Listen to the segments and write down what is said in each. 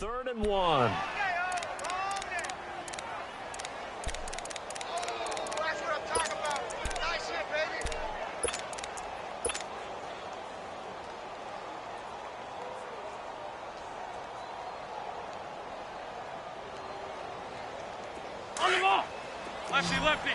3rd and 1. On the ball. Lefty, lefty.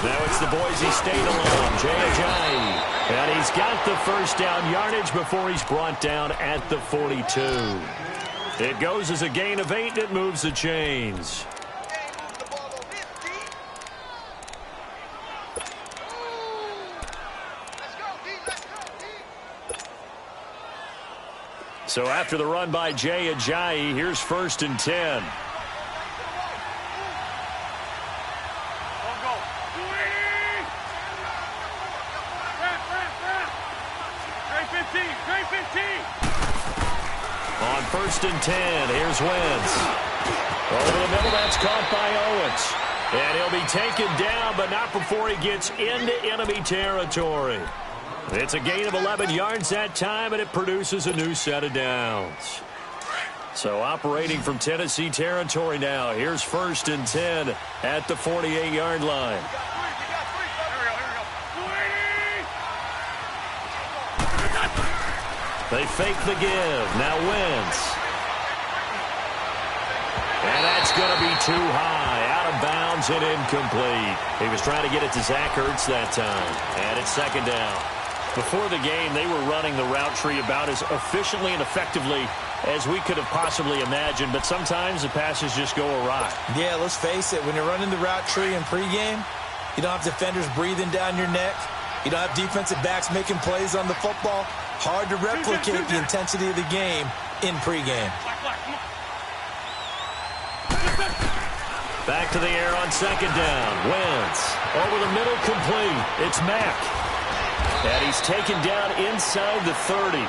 Now it's the Boise State alum, Jay Ajayi. And he's got the first down yardage before he's brought down at the 42. It goes as a gain of 8, and it moves the chains. So after the run by Jay Ajayi, here's 1st and 10. On 1st and 10, here's Wentz. Over the middle, that's caught by Owens. And he'll be taken down, but not before he gets into enemy territory. It's a gain of 11 yards that time, and it produces a new set of downs. So operating from Tennessee territory now. Here's 1st and 10 at the 48-yard line. They fake the give. Now Wentz. And that's going to be too high. Out of bounds and incomplete. He was trying to get it to Zach Ertz that time. And it's 2nd down. Before the game, they were running the route tree about as efficiently and effectively as we could have possibly imagined. But sometimes the passes just go awry. Yeah, let's face it. When you're running the route tree in pregame, you don't have defenders breathing down your neck. You don't have defensive backs making plays on the football. Hard to replicate the intensity of the game in pregame. Back to the air on 2nd down. Wentz over the middle, complete. It's Mack. And he's taken down inside the 30.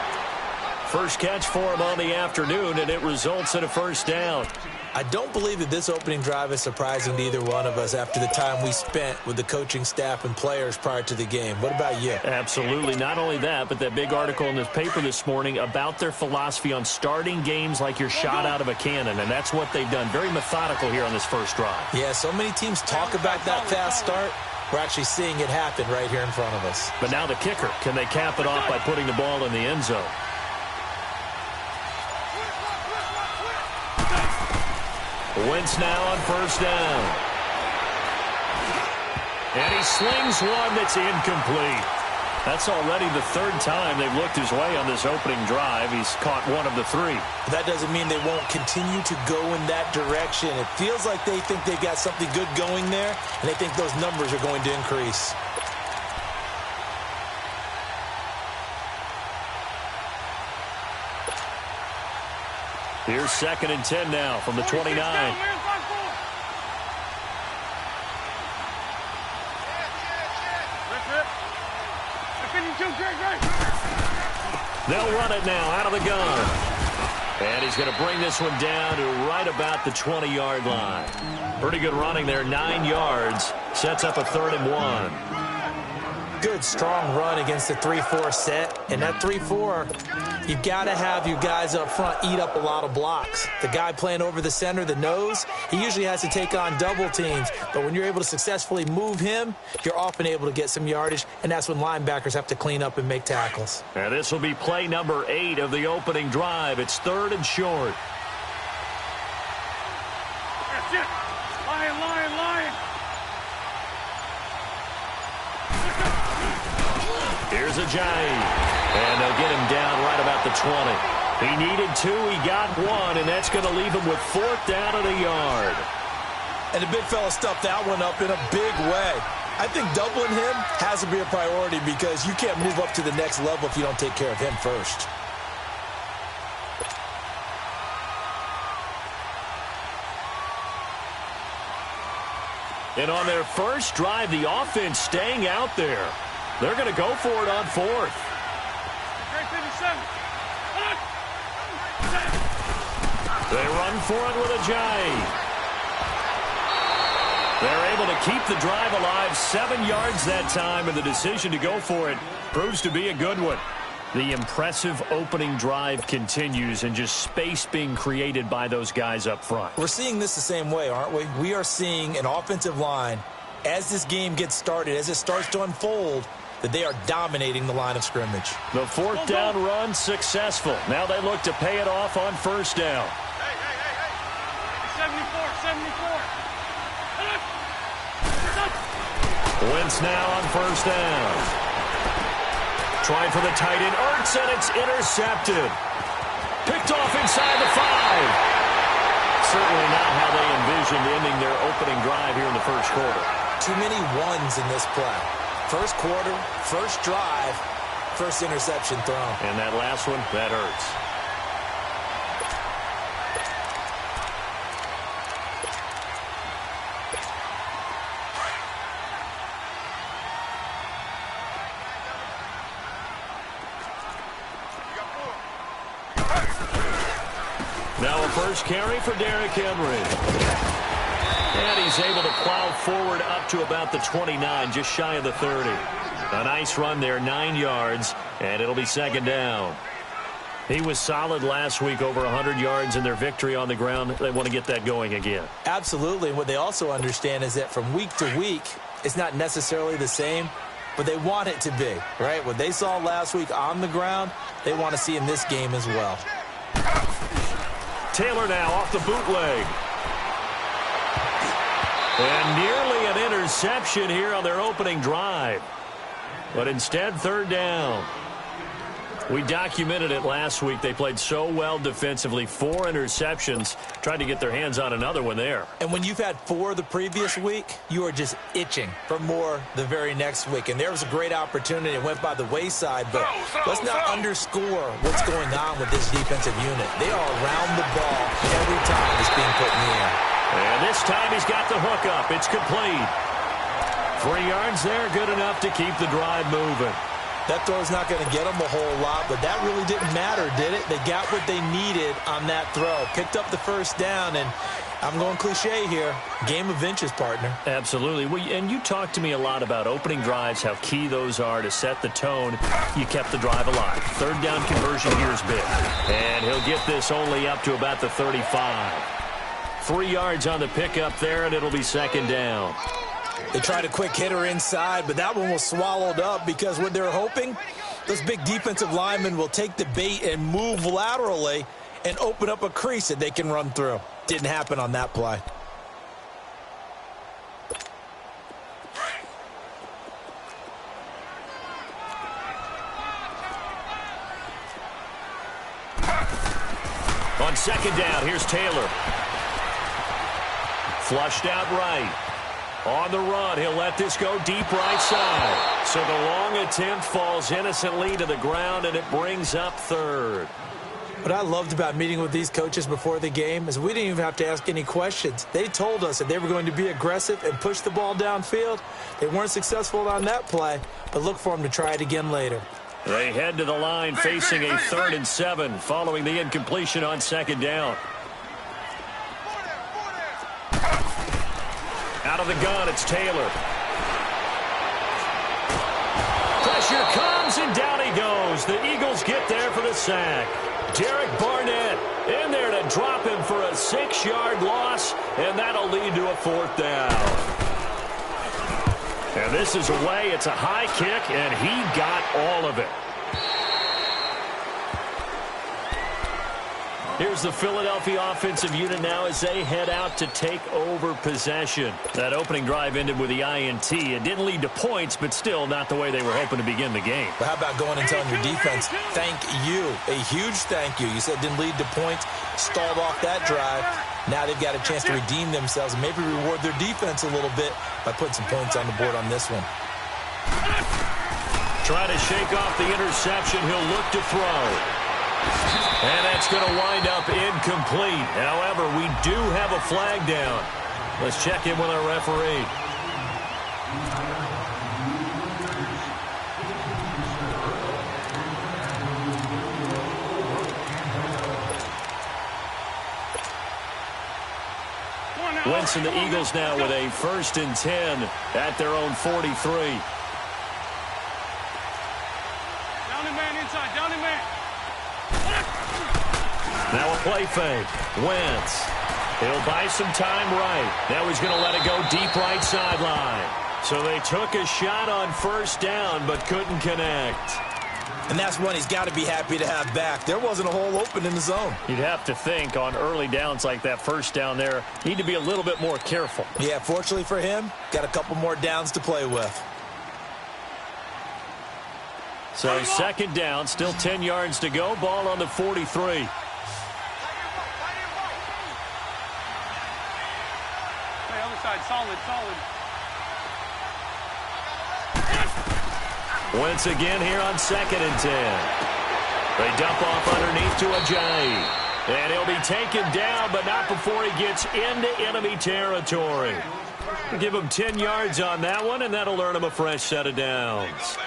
First catch for him on the afternoon, and it results in a 1st down. I don't believe that this opening drive is surprising to either one of us after the time we spent with the coaching staff and players prior to the game. What about you? Absolutely. Not only that, but that big article in the paper this morning about their philosophy on starting games like you're shot out of a cannon, and that's what they've done. Very methodical here on this first drive. Yeah, so many teams talk about that fast start. We're actually seeing it happen right here in front of us. But now the kicker. Can they cap it off by putting the ball in the end zone? Wentz now on 1st down. And he slings one that's incomplete. That's already the 3rd time they've looked his way on this opening drive. He's caught 1 of the 3. That doesn't mean they won't continue to go in that direction. It feels like they think they got something good going there, and they think those numbers are going to increase. Here's 2nd and 10 now from the 29. They'll run it now out of the gun. And he's going to bring this one down to right about the 20-yard line. Pretty good running there, 9 yards. Sets up a 3rd and 1. Good, strong run against the 3-4 set. And that 3-4, you've got to have your guys up front eat up a lot of blocks. The guy playing over the center, the nose, he usually has to take on double teams. But when you're able to successfully move him, you're often able to get some yardage, and that's when linebackers have to clean up and make tackles. And this will be play number 8 of the opening drive. It's 3rd and short. That's it. Lion, lion, lion. Here's Ajayi. And they'll get him down right about the 20. He needed 2. He got 1, and that's going to leave him with 4th down and a yard. And the big fella stuffed that one up in a big way. I think doubling him has to be a priority because you can't move up to the next level if you don't take care of him first. And on their first drive, the offense staying out there. They're going to go for it on 4th. They run for it with Ajayi. They're able to keep the drive alive, 7 yards that time, and the decision to go for it proves to be a good one. The impressive opening drive continues, and just space being created by those guys up front. We're seeing this the same way, aren't we? We are seeing an offensive line, as this game gets started, as it starts to unfold, that they are dominating the line of scrimmage. The fourth down run successful. Now they look to pay it off on first down. Hey. 74. Wentz now on first down. Trying for the tight end, Ertz, and it's intercepted. Picked off inside the 5. Certainly not how they envisioned ending their opening drive here in the first quarter. Too many ones in this play. First quarter, first drive, first interception thrown. And that last one, that hurts. Now a first carry for Derrick Henry. And he's able to plow forward up to about the 29, just shy of the 30. A nice run there, 9 yards, and it'll be second down. He was solid last week, over 100 yards in their victory on the ground. They want to get that going again. Absolutely. And what they also understand is that from week to week, it's not necessarily the same, but they want it to be, right? What they saw last week on the ground, they want to see in this game as well. Taylor now off the bootleg. And nearly an interception here on their opening drive. But instead, third down. We documented it last week. They played so well defensively. 4 interceptions. Tried to get their hands on another one there. And when you've had 4 the previous week, you are just itching for more the very next week. And there was a great opportunity. It went by the wayside. But let's not underscore what's going on with this defensive unit. They are around the ball every time it's being put in the air. And this time he's got the hook up. It's complete. 3 yards there, good enough to keep the drive moving. That throw's not going to get them a whole lot, but that really didn't matter, did it? They got what they needed on that throw. Picked up the first down, and I'm going cliche here. Game of inches, partner. Absolutely. Well, and you talked to me a lot about opening drives, how key those are to set the tone. You kept the drive alive. Third down conversion here is big. And he'll get this only up to about the 35. 3 yards on the pickup there, and it'll be second down. They tried a quick hitter inside, but that one was swallowed up because what they're hoping, those big defensive linemen will take the bait and move laterally and open up a crease that they can run through. Didn't happen on that play. On second down, here's Taylor. Flushed out right. On the run, he'll let this go deep right side. So the long attempt falls innocently to the ground, and it brings up third. What I loved about meeting with these coaches before the game is we didn't even have to ask any questions. They told us that they were going to be aggressive and push the ball downfield. They weren't successful on that play, but look for them to try it again later. They head to the line facing a 3rd and 7 following the incompletion on second down. Out of the gun, it's Taylor. Pressure comes, and down he goes. The Eagles get there for the sack. Derek Barnett in there to drop him for a 6-yard loss, and that'll lead to a 4th down. And this is away. It's a high kick, and he got all of it. Here's the Philadelphia offensive unit now as they head out to take over possession. That opening drive ended with the INT. It didn't lead to points, but still not the way they were hoping to begin the game. But how about going and telling your defense, thank you, a huge thank you. You said it didn't lead to points, stalled off that drive. Now they've got a chance to redeem themselves and maybe reward their defense a little bit by putting some points on the board on this one. Trying to shake off the interception. He'll look to throw. And that's going to wind up incomplete. However, we do have a flag down. Let's check in with our referee. Wentz and the Eagles now with a 1st and 10 at their own 43. Down and man inside. Down and man. Now a play fake. Wentz. He'll buy some time right. Now he's going to let it go deep right sideline. So they took a shot on 1st down but couldn't connect. And that's one he's got to be happy to have back. There wasn't a hole open in the zone. You'd have to think on early downs like that 1st down there, need to be a little bit more careful. Yeah, fortunately for him, got a couple more downs to play with. So 2nd down, still 10 yards to go. Ball on the 43. Hey, other side. Solid, solid. Wentz again here on 2nd and 10. They dump off underneath to Ajayi. And he'll be taken down, but not before he gets into enemy territory. Give him 10 yards on that one, and that'll earn him a fresh set of downs.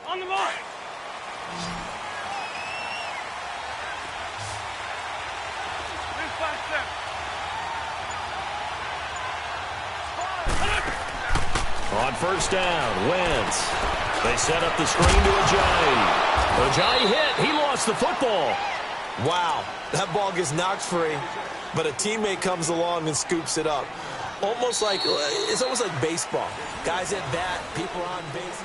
On the mark. This 5 step. On 1st down, Wentz. They set up the screen to Ajayi. Ajayi hit. He lost the football. Wow, that ball gets knocked free, but a teammate comes along and scoops it up. It's almost like baseball. Guys at bat, people on base.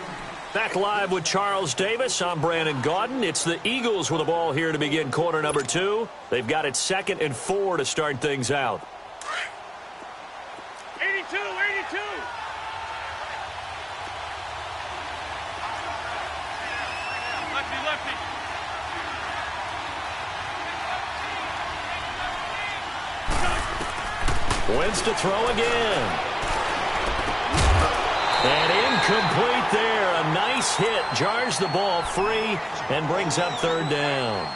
Back live with Charles Davis. I'm Brandon Gaudin. It's the Eagles with the ball here to begin quarter number 2. They've got it 2nd and 4 to start things out. 82, 82. Lefty, lefty. Wentz to throw again. And incomplete there. A nice hit. Jars the ball free and brings up 3rd down.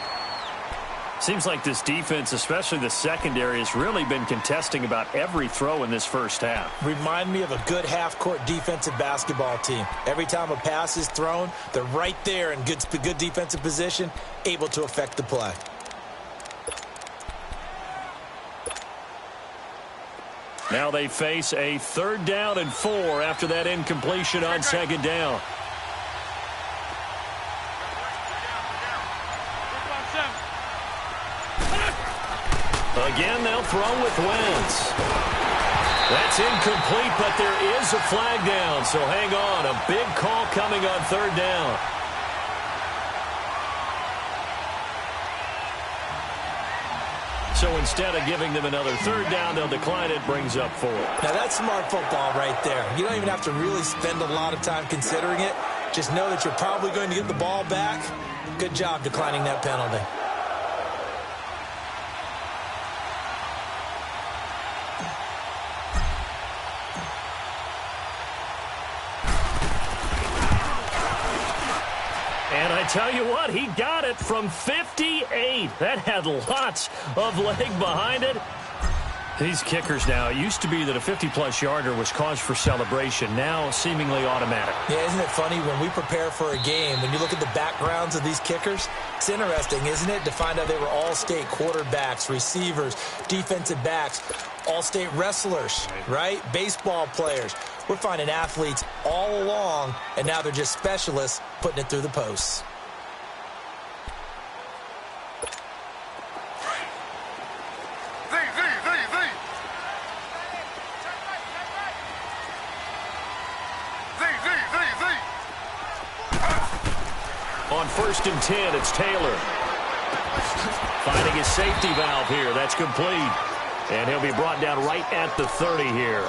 Seems like this defense, especially the secondary, has really been contesting about every throw in this 1st half. Remind me of a good half-court defensive basketball team. Every time a pass is thrown, they're right there in good defensive position, able to affect the play. Now they face a 3rd down and 4 after that incompletion on 2nd down. Again, they'll throw with Wentz. That's incomplete, but there is a flag down, so hang on. A big call coming on 3rd down. So instead of giving them another 3rd down, they'll decline it. Brings up 4. Now, that's smart football right there. You don't even have to really spend a lot of time considering it. Just know that you're probably going to get the ball back. Good job declining that penalty. And I tell you what, he got it from 58. That had lots of leg behind it. These kickers now, it used to be that a 50-plus yarder was cause for celebration. Now seemingly automatic. Yeah, isn't it funny when we prepare for a game, when you look at the backgrounds of these kickers, it's interesting, isn't it, to find out they were all-state quarterbacks, receivers, defensive backs, all-state wrestlers, right? Baseball players. We're finding athletes all along, and now they're just specialists putting it through the posts. On 1st and 10, it's Taylor. Finding his safety valve here. That's complete. And he'll be brought down right at the 30 here.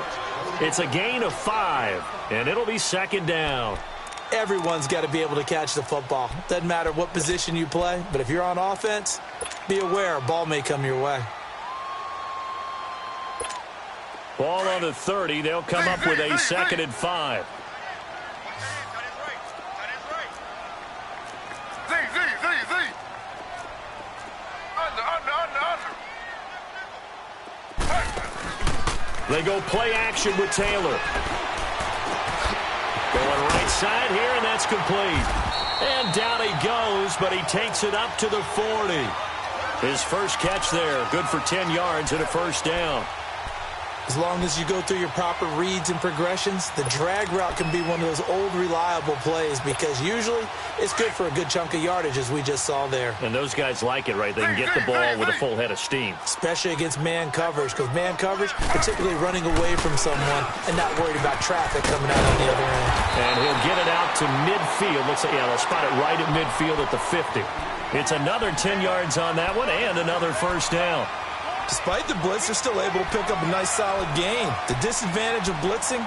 It's a gain of 5, and it'll be 2nd down. Everyone's got to be able to catch the football. Doesn't matter what position you play, but if you're on offense, be aware a ball may come your way. Ball on the 30. They'll come up with a 2nd and 5. They go play action with Taylor. Going right side here, and that's complete. And down he goes, but he takes it up to the 40. His first catch there, good for 10 yards and a first down. As long as you go through your proper reads and progressions, the drag route can be one of those old reliable plays because usually it's good for a good chunk of yardage, as we just saw there. And those guys like it, right? They can get the ball with a full head of steam. Especially against man coverage, because man coverage, particularly running away from someone and not worried about traffic coming out on the other end. And he'll get it out to midfield. Looks like, yeah, they'll spot it right at midfield at the 50. It's another 10 yards on that one and another first down. Despite the blitz, they're still able to pick up a nice solid gain. The disadvantage of blitzing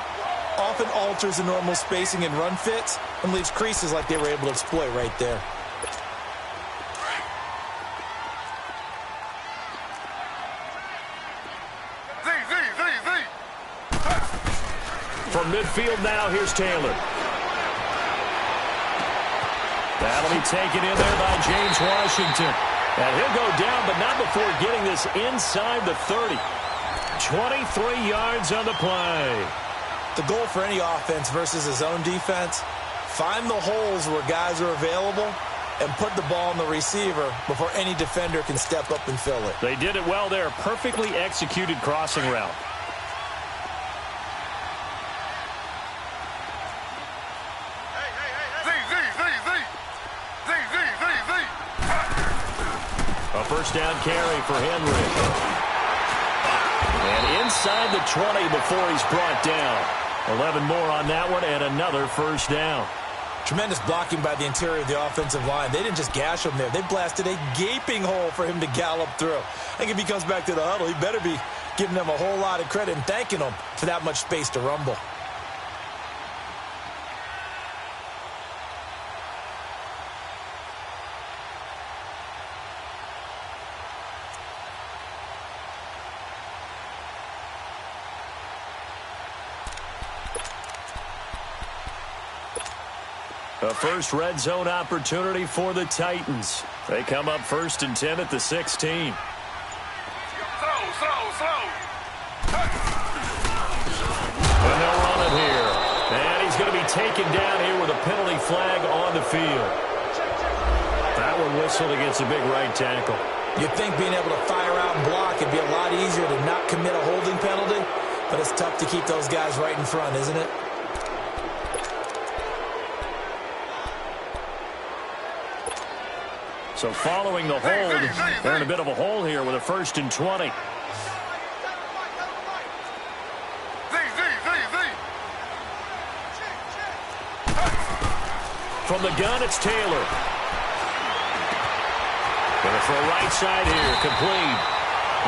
often alters the normal spacing and run fits and leaves creases like they were able to exploit right there. From midfield now, here's Taylor. That'll be taken in there by James Washington. And he'll go down, but not before getting this inside the 30. 23 yards on the play. The goal for any offense versus his own defense, find the holes where guys are available and put the ball on the receiver before any defender can step up and fill it. They did it well there. Perfectly executed crossing route. A first down carry for Henry. And inside the 20 before he's brought down. 11 more on that one and another first down. Tremendous blocking by the interior of the offensive line. They didn't just gash him there. They blasted a gaping hole for him to gallop through. I think if he comes back to the huddle, he better be giving them a whole lot of credit and thanking them for that much space to rumble. A first red zone opportunity for the Titans. They come up 1st and 10 at the 16. Slow. And they'll run it here. And he's going to be taken down here with a penalty flag on the field. That one whistled against a big right tackle. You'd think being able to fire out and block would be a lot easier to not commit a holding penalty, but it's tough to keep those guys right in front, isn't it? So following the hold, they're in a bit of a hole here with a 1st and 20. From the gun, it's Taylor. Gonna throw right side here, complete.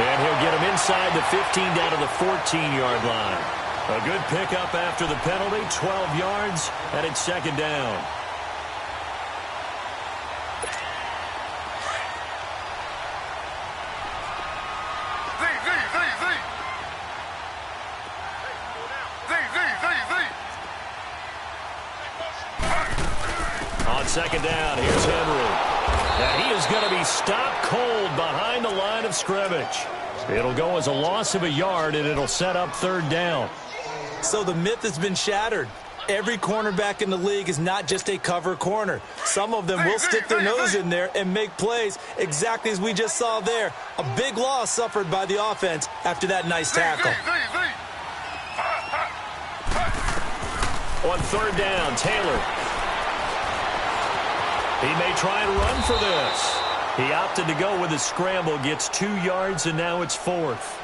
And he'll get him inside the 15 down to the 14-yard line. A good pickup after the penalty, 12 yards, and it's 2nd down. On 2nd down, here's Henry. And he is going to be stopped cold behind the line of scrimmage. It'll go as a loss of a yard, and it'll set up 3rd down. So the myth has been shattered. Every cornerback in the league is not just a cover corner. Some of them will stick their nose in there and make plays exactly as we just saw there. A big loss suffered by the offense after that nice tackle. On 3rd down, Taylor. He may try and run for this. He opted to go with a scramble, gets 2 yards, and now it's 4th.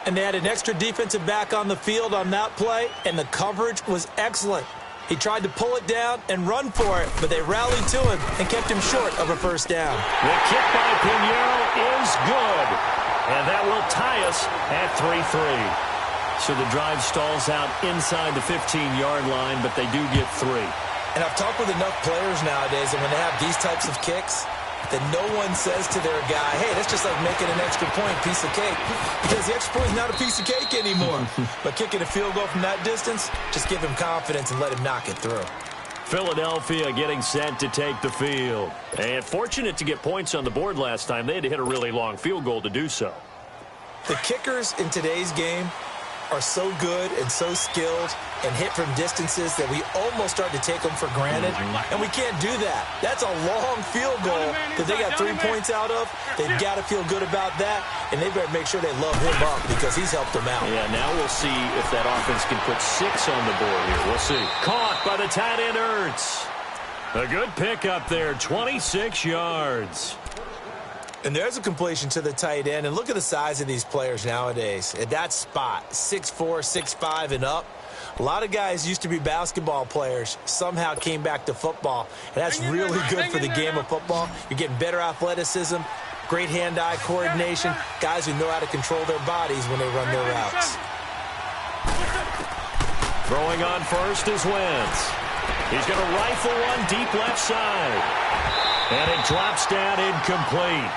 And they had an extra defensive back on the field on that play, and the coverage was excellent. He tried to pull it down and run for it, but they rallied to him and kept him short of a 1st down. The kick by Pinheiro is good, and that will tie us at 3-3. So the drive stalls out inside the 15-yard line, but they do get 3. And I've talked with enough players nowadays, and when they have these types of kicks, that no one says to their guy, hey, that's just like making an extra point, piece of cake. Because the extra point is not a piece of cake anymore. But kicking a field goal from that distance, just give him confidence and let him knock it through. Philadelphia getting set to take the field. And fortunate to get points on the board last time. They had to hit a really long field goal to do so. The kickers in today's game are so good and so skilled and hit from distances that we almost start to take them for granted, and we can't do that. That's a long field goal that they got 3 points out of. They've got to feel good about that, and they better make sure they love him up because he's helped them out. Yeah, now we'll see if that offense can put 6 on the board here. We'll see. Caught by the tight end, Ertz. A good pickup there, 26 yards. And there's a completion to the tight end. And look at the size of these players nowadays. At that spot, 6'4", 6'5", and up. A lot of guys used to be basketball players, somehow came back to football. And that's really good for the game of football. You're getting better athleticism, great hand-eye coordination, guys who know how to control their bodies when they run their routes. Throwing on first is Wentz. He's going to rifle one deep left side. And it drops down incomplete.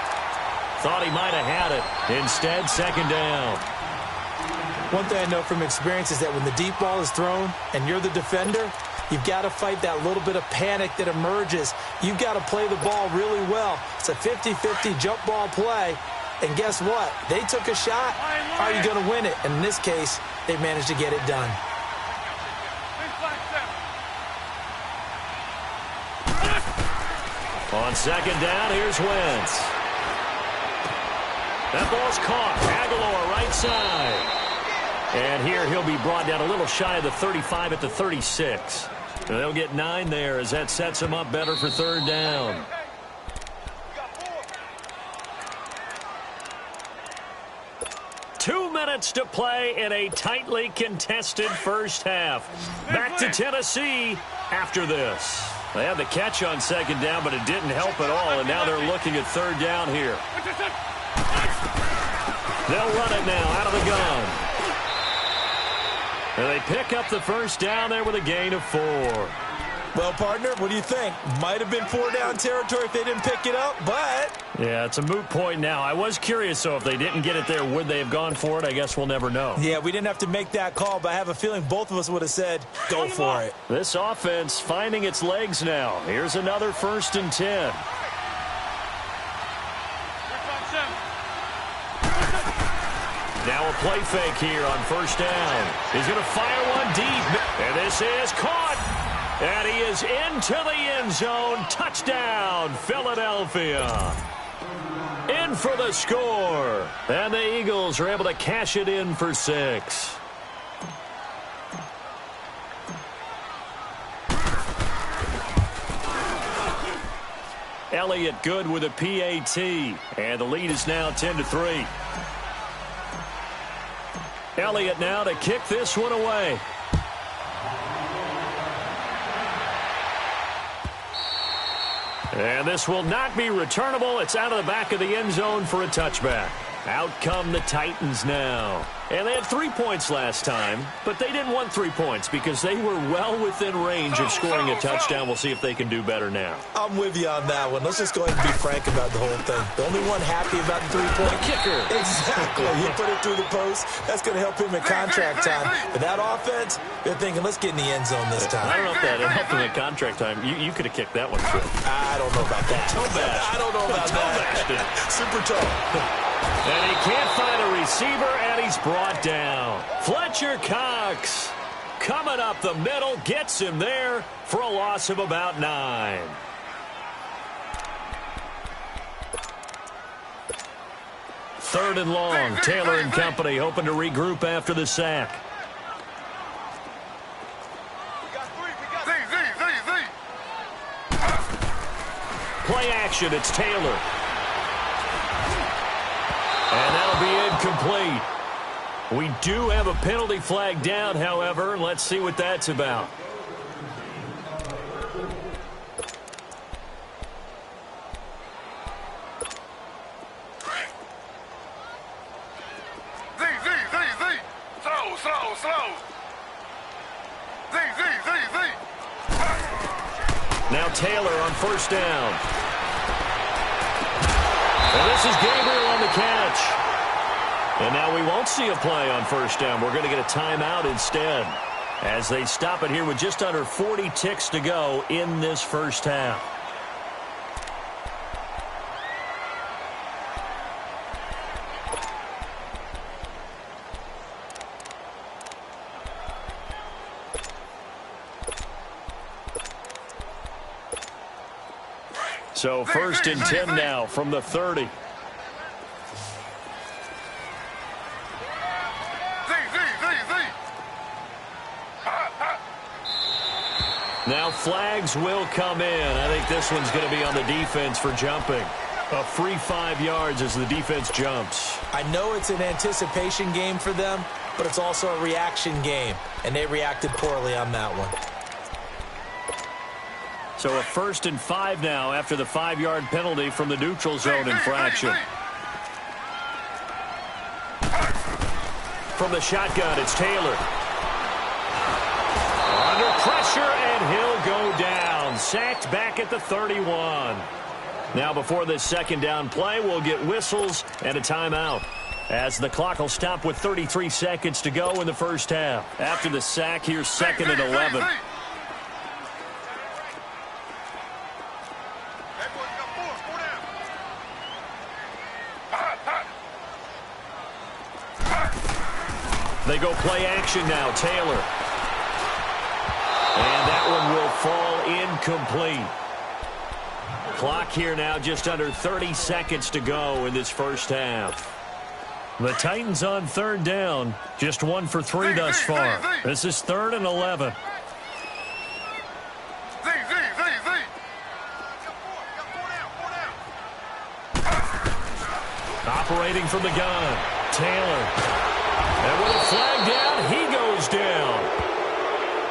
Thought he might have had it. Instead, second down. One thing I know from experience is that when the deep ball is thrown and you're the defender, you've got to fight that little bit of panic that emerges. You've got to play the ball really well. It's a 50-50 jump ball play. And guess what? They took a shot. Are you going to win it? And in this case, they managed to get it done. On second down, here's Wentz. That ball's caught. Aguilar right side. And here he'll be brought down a little shy of the 35 at the 36. And they'll get 9 there as that sets him up better for third down. Two minutes to play in a tightly contested first half. Back to Tennessee after this. They had the catch on second down, but it didn't help at all, and now they're looking at third down here. They'll run it now out of the gun. And they pick up the first down there with a gain of 4. Well, partner, what do you think? Might have been 4-down territory if they didn't pick it up, but... Yeah, it's a moot point now. I was curious, so if they didn't get it there, would they have gone for it? I guess we'll never know. Yeah, we didn't have to make that call, but I have a feeling both of us would have said, go for it. This offense finding its legs now. Here's another 1st and 10. Now a play fake here on first down. He's going to fire one deep. And this is caught. And he is into the end zone. Touchdown, Philadelphia. In for the score. And the Eagles are able to cash it in for 6. Elliott good with a PAT. And the lead is now 10-3. Elliott now to kick this one away. And this will not be returnable. It's out of the back of the end zone for a touchback. Out come the Titans now. And they had 3 points last time, but they didn't want 3 points because they were well within range of scoring a touchdown. We'll see if they can do better now. I'm with you on that one. Let's just go ahead and be frank about the whole thing. The only one happy about the 3-point kicker. Exactly. He put it through the post. That's going to help him in contract time. But that offense, they're thinking, let's get in the end zone this time. I don't know if that helped him in contract time. You could have kicked that one through. I don't know about that. I don't know about that. Super toe. And he can't find a receiver, and he's brought down. Fletcher Cox coming up the middle, gets him there for a loss of about 9. Third and long. Taylor and company hoping to regroup after the sack. Play action. It's Taylor. And that'll be incomplete. We do have a penalty flag down, however. Let's see what that's about. Slow. Now Taylor on first down. And this is Gabriel on the catch. And now we won't see a play on first down. We're going to get a timeout instead as they stop it here with just under 40 ticks to go in this first half. So 1st and 10 now from the 30. Now flags will come in. I think this one's going to be on the defense for jumping. A free 5 yards as the defense jumps. I know it's an anticipation game for them, but it's also a reaction game, and they reacted poorly on that one. So a 1st and 5 now after the 5-yard penalty from the neutral zone infraction. From the shotgun, it's Taylor. Under pressure, and he'll go down. Sacked back at the 31. Now before this 2nd down play, we'll get whistles and a timeout, as the clock will stop with 33 seconds to go in the first half. After the sack, here's 2nd and 11. They go play action now. Taylor. And that one will fall incomplete. Clock here now just under 30 seconds to go in this first half. The Titans on 3rd down. Just 1 for 3 thus far. This is 3rd and 11. Operating from the gun. Taylor. And with a flag down, he goes down.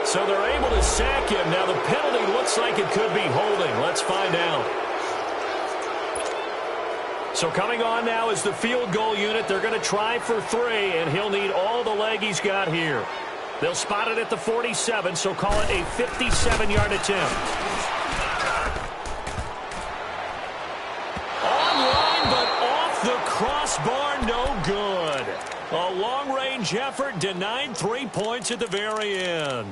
So they're able to sack him. Now the penalty looks like it could be holding. Let's find out. So coming on now is the field goal unit. They're going to try for 3, and he'll need all the leg he's got here. They'll spot it at the 47, so call it a 57-yard attempt. Online, but off the crossbar, no good. A long-range effort denied 3 points at the very end.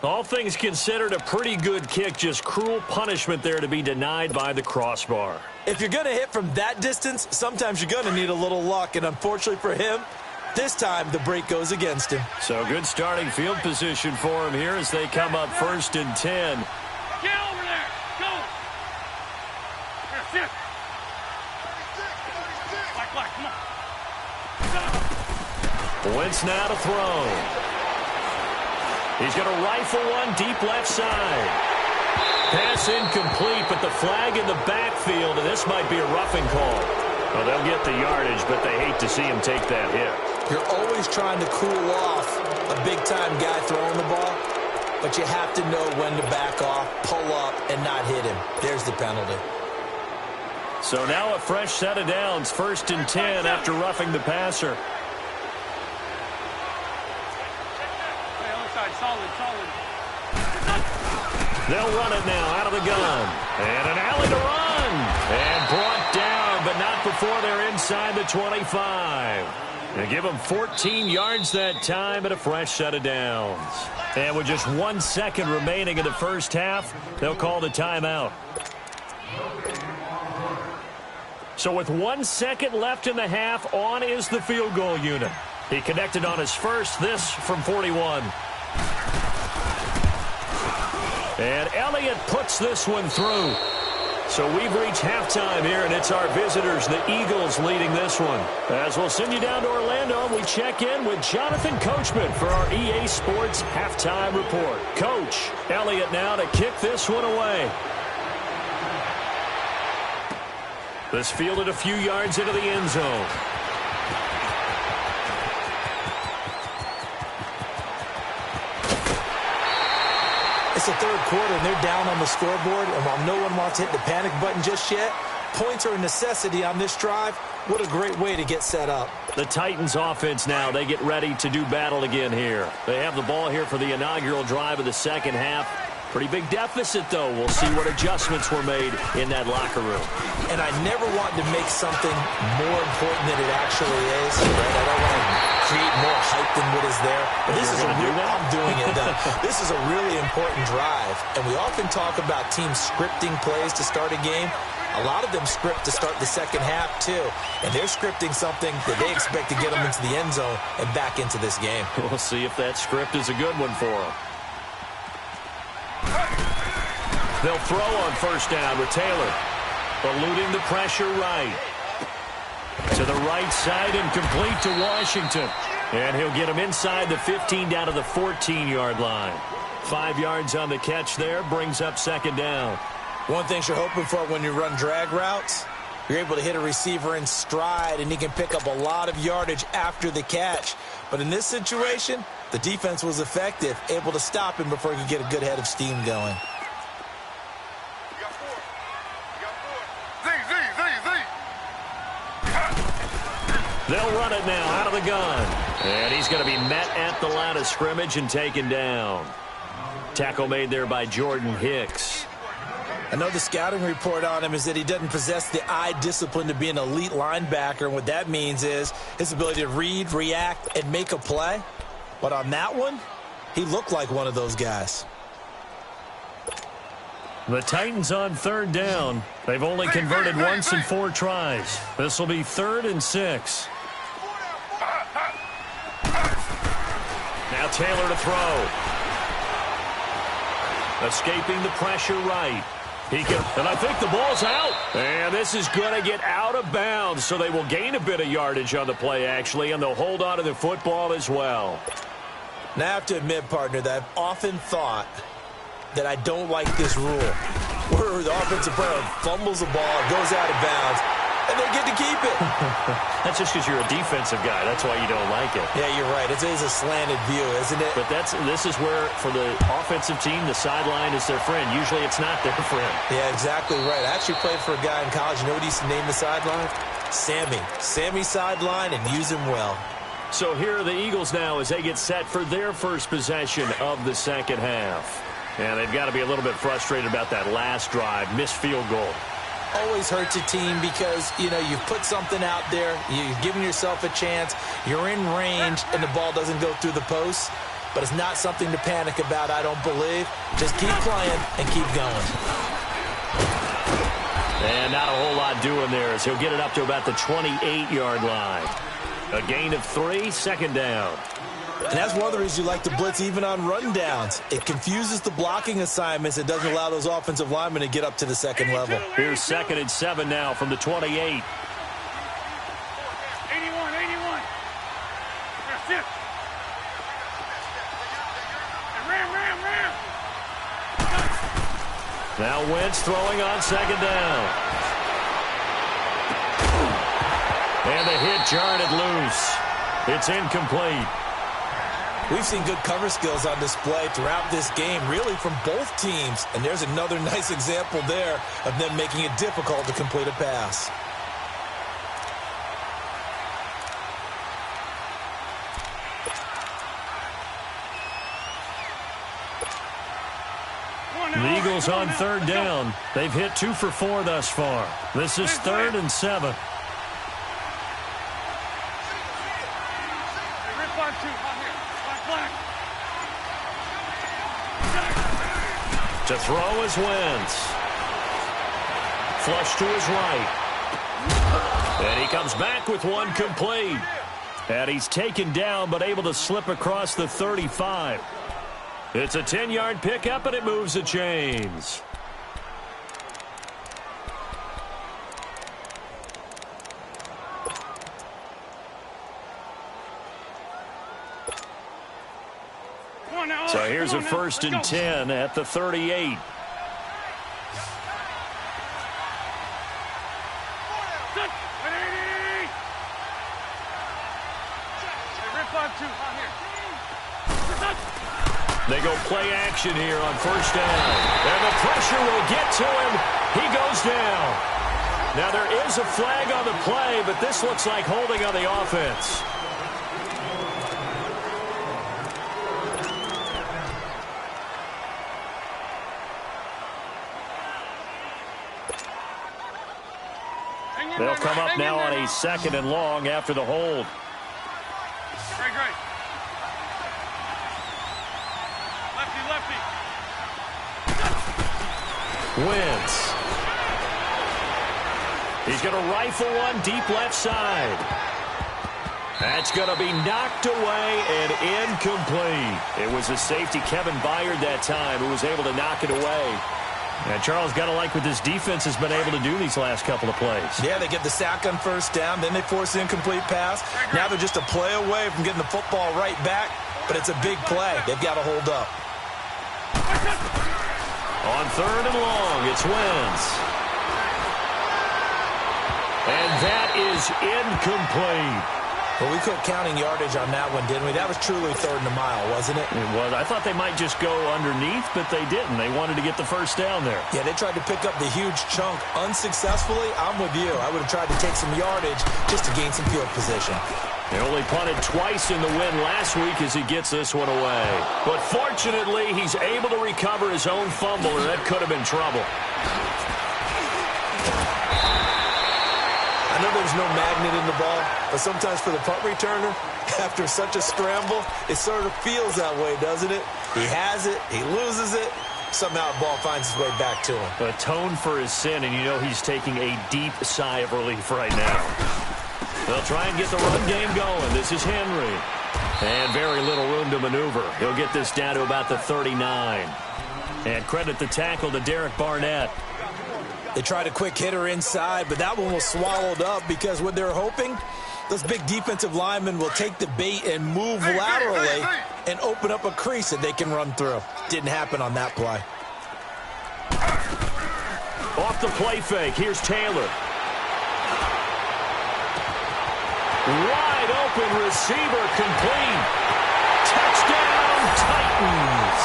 All things considered, a pretty good kick. Just cruel punishment there to be denied by the crossbar. If you're going to hit from that distance, sometimes you're going to need a little luck. And unfortunately for him, this time the break goes against him. So good starting field position for him here as they come up 1st and 10. Get over there. Go. Here, sit. Like, come on. Wentz now to throw. He's going to rifle one deep left side. Pass incomplete, but the flag in the backfield, and this might be a roughing call. Well, they'll get the yardage, but they hate to see him take that hit. You're always trying to cool off a big-time guy throwing the ball, but you have to know when to back off, pull up, and not hit him. There's the penalty. So now a fresh set of downs, 1st and 10 after roughing the passer. Solid. They'll run it now out of the gun. And an alley to run. And brought down, but not before they're inside the 25. They give them 14 yards that time and a fresh set of downs. And with just 1 second remaining in the first half, they'll call the timeout. So with 1 second left in the half, on is the field goal unit. He connected on his first, this from 41. And Elliott puts this one through. So we've reached halftime here, and it's our visitors, the Eagles, leading this one. As we'll send you down to Orlando, we check in with Jonathan Coachman for our EA Sports Halftime Report. Coach, Elliott now to kick this one away. This fielded a few yards into the end zone. It's the 3rd quarter, and they're down on the scoreboard, and while no one wants to hit the panic button just yet, points are a necessity on this drive. What a great way to get set up. The Titans offense now, they get ready to do battle again here. They have the ball here for the inaugural drive of the second half. Pretty big deficit, though. We'll see what adjustments were made in that locker room. And I never want to make something more important than it actually is. Right? I don't want to create more hype than what is there. But this is I'm doing it. This is a really important drive. And we often talk about teams scripting plays to start a game. A lot of them script to start the second half, too. And they're scripting something that they expect to get them into the end zone and back into this game. We'll see if that script is a good one for them. They'll throw on 1st down with Taylor. eluding the pressure right. To the right side and complete to Washington. And he'll get him inside the 15 down to the 14-yard line. 5 yards on the catch there, brings up second down. One thing you're hoping for when you run drag routes, you're able to hit a receiver in stride, and he can pick up a lot of yardage after the catch. But in this situation, the defense was effective, able to stop him before he could get a good head of steam going. They'll run it now out of the gun. And he's going to be met at the line of scrimmage and taken down. Tackle made there by Jordan Hicks. I know the scouting report on him is that he doesn't possess the eye discipline to be an elite linebacker. And what that means is his ability to read, react, and make a play. But on that one, he looked like one of those guys. The Titans on third down. They've only converted once in 4 tries. This will be 3rd and 6. Now Taylor to throw. Escaping the pressure right. And I think the ball's out. And this is going to get out of bounds, so they will gain a bit of yardage on the play, actually, and they'll hold on to the football as well. Now, I have to admit, partner, that I've often thought that I don't like this rule, where the offensive player fumbles the ball, goes out of bounds, and they get to keep it. That's just because you're a defensive guy. That's why you don't like it. Yeah, you're right. It is a slanted view, isn't it? But this is where, for the offensive team, the sideline is their friend. Usually it's not their friend. Yeah, exactly right. I actually played for a guy in college. You know what he used to name the sideline? Sammy. Sammy sideline, and use him well. So here are the Eagles now as they get set for their first possession of the second half. And they've got to be a little bit frustrated about that last drive, missed field goal. Always hurts a team because, you know, you've put something out there, you've given yourself a chance, you're in range, and the ball doesn't go through the post. But it's not something to panic about, I don't believe. Just keep playing and keep going. And not a whole lot doing there as he'll get it up to about the 28-yard line. A gain of 3, second down. And that's one of the reasons you like to blitz even on run downs. It confuses the blocking assignments. It doesn't allow those offensive linemen to get up to the second level. Here's 2nd and 7 now from the 28. 81, 81. That's it. Ram. Now Wentz throwing on second down. And the hit jarred it loose. It's incomplete. We've seen good cover skills on display throughout this game, really from both teams. And there's another nice example there of them making it difficult to complete a pass. The Eagles on third down. They've hit 2 for 4 thus far. This is 3rd and 7. To throw is Wentz. Flush to his right. And he comes back with one complete. And he's taken down but able to slip across the 35. It's a 10-yard pickup and it moves the chains. So here's a 1st and 10 at the 38. They go play action here on 1st down. And the pressure will get to him. He goes down. Now there is a flag on the play, but this looks like holding on the offense. They'll come up now on a 2nd and long after the hold. Great. Lefty. Wentz. He's going to rifle one deep left side. That's going to be knocked away and incomplete. It was a safety, Kevin Byard, that time, who was able to knock it away. And Charles, got to like what this defense has been able to do these last couple of plays. Yeah, they get the sack on first down, then they force the incomplete pass. Now they're just a play away from getting the football right back, but it's a big play. They've got to hold up. On 3rd and long, it's Wentz. And that is incomplete. Well, we quit counting yardage on that one, didn't we? That was truly 3rd and a mile, wasn't it? It was. I thought they might just go underneath, but they didn't. They wanted to get the first down there. Yeah, they tried to pick up the huge chunk unsuccessfully. I'm with you. I would have tried to take some yardage just to gain some field position. They only punted twice in the win last week as he gets this one away. But fortunately, he's able to recover his own fumble, or that could have been trouble. I know there's no magnet in the ball, but sometimes for the punt returner, after such a scramble, it sort of feels that way, doesn't it? He has it, he loses it, somehow the ball finds its way back to him. Atone for his sin, and you know he's taking a deep sigh of relief right now. They'll try and get the run game going. This is Henry. And very little room to maneuver. He'll get this down to about the 39. And credit the tackle to Derek Barnett. They tried a quick hitter inside, but that one was swallowed up because what they're hoping, those big defensive linemen will take the bait and move laterally and open up a crease that they can run through. Didn't happen on that play. Off the play fake, here's Taylor. Wide open receiver complete. Touchdown Titans.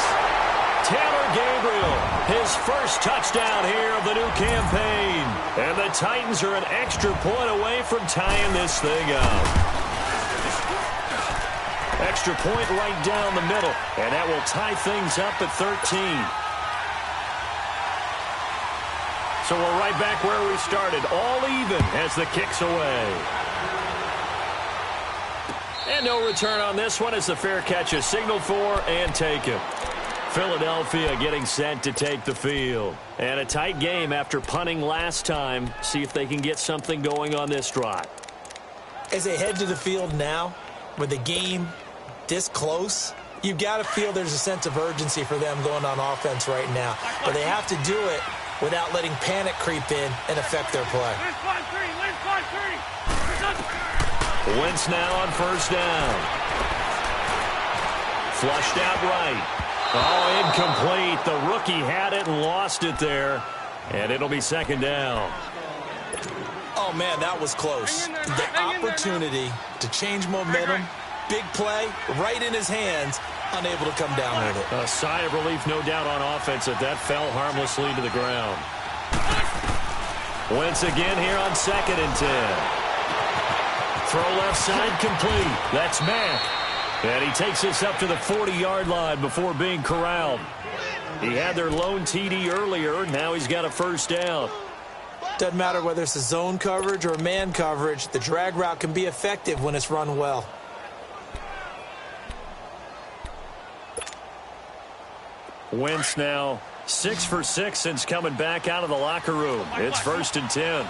Taylor Gabriel, his first touchdown here of the new campaign. And the Titans are an extra point away from tying this thing up. Extra point right down the middle. And that will tie things up at 13. So we're right back where we started. All even as the kick's away. And no return on this one as the fair catch is signaled for and taken. Philadelphia getting set to take the field. And a tight game after punting last time. See if they can get something going on this drive. As they head to the field now, with the game this close, you've got to feel there's a sense of urgency for them going on offense right now. But they have to do it without letting panic creep in and affect their play. Wentz now on first down. Flushed out right. Oh, incomplete. The rookie had it and lost it there. And it'll be second down. Oh, man, that was close. The opportunity to change momentum, big play, right in his hands, unable to come down with it. A sigh of relief, no doubt, on offense that fell harmlessly to the ground. Wentz again here on 2nd and 10. Throw left side complete. That's Mack. And he takes this up to the 40-yard line before being corralled. He had their lone TD earlier. Now he's got a first down. Doesn't matter whether it's a zone coverage or man coverage. The drag route can be effective when it's run well. Wentz now 6 for 6 since coming back out of the locker room. It's 1st and 10.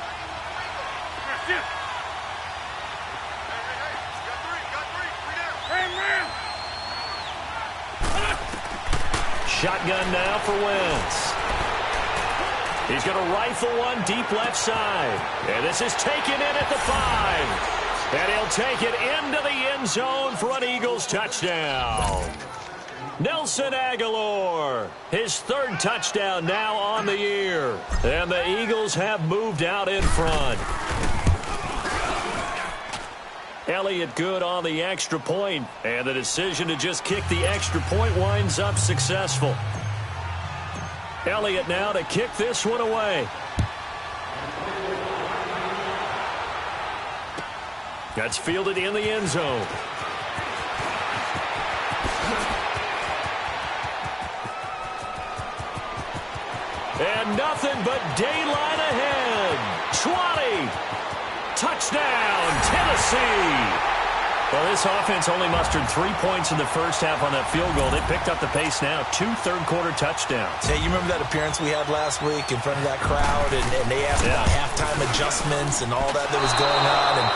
Shotgun now for Wentz. He's going to rifle one deep left side. And this is taken in at the 5. And he'll take it into the end zone for an Eagles touchdown. Nelson Aguilar, his 3rd touchdown now on the year. And the Eagles have moved out in front. Elliott good on the extra point, and the decision to just kick the extra point winds up successful. Elliott now to kick this one away. That's fielded in the end zone. And nothing but daylight ahead. 20. Touchdown, Tennessee. Well, this offense only mustered 3 points in the first half on that field goal. They picked up the pace now. 2 third-quarter touchdowns. Hey, you remember that appearance we had last week in front of that crowd, and they asked about halftime adjustments and all that was going on. And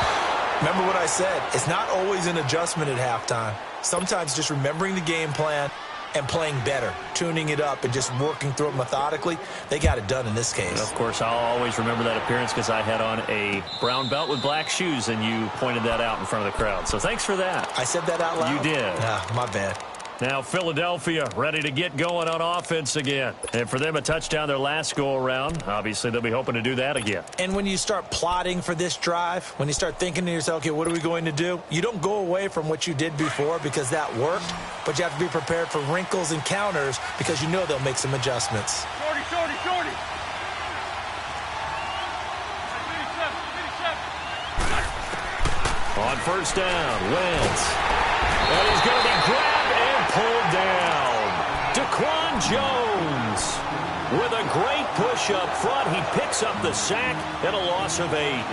remember what I said. It's not always an adjustment at halftime. Sometimes just remembering the game plan and playing better, tuning it up and just working through it methodically. They got it done in this case. Of course, I'll always remember that appearance because I had on a brown belt with black shoes, and you pointed that out in front of the crowd. So thanks for that. I said that out loud? You did. My bad. Now Philadelphia ready to get going on offense again. And for them, a touchdown their last go-around. Obviously, they'll be hoping to do that again. And when you start plotting for this drive, when you start thinking to yourself, okay, what are we going to do? You don't go away from what you did before because that worked, but you have to be prepared for wrinkles and counters because you know they'll make some adjustments. Shorty, shorty, shorty. On first down, Wentz. And he's going to be grabbed and pulled down. Daquan Jones with a great push up front. He picks up the sack and a loss of 8.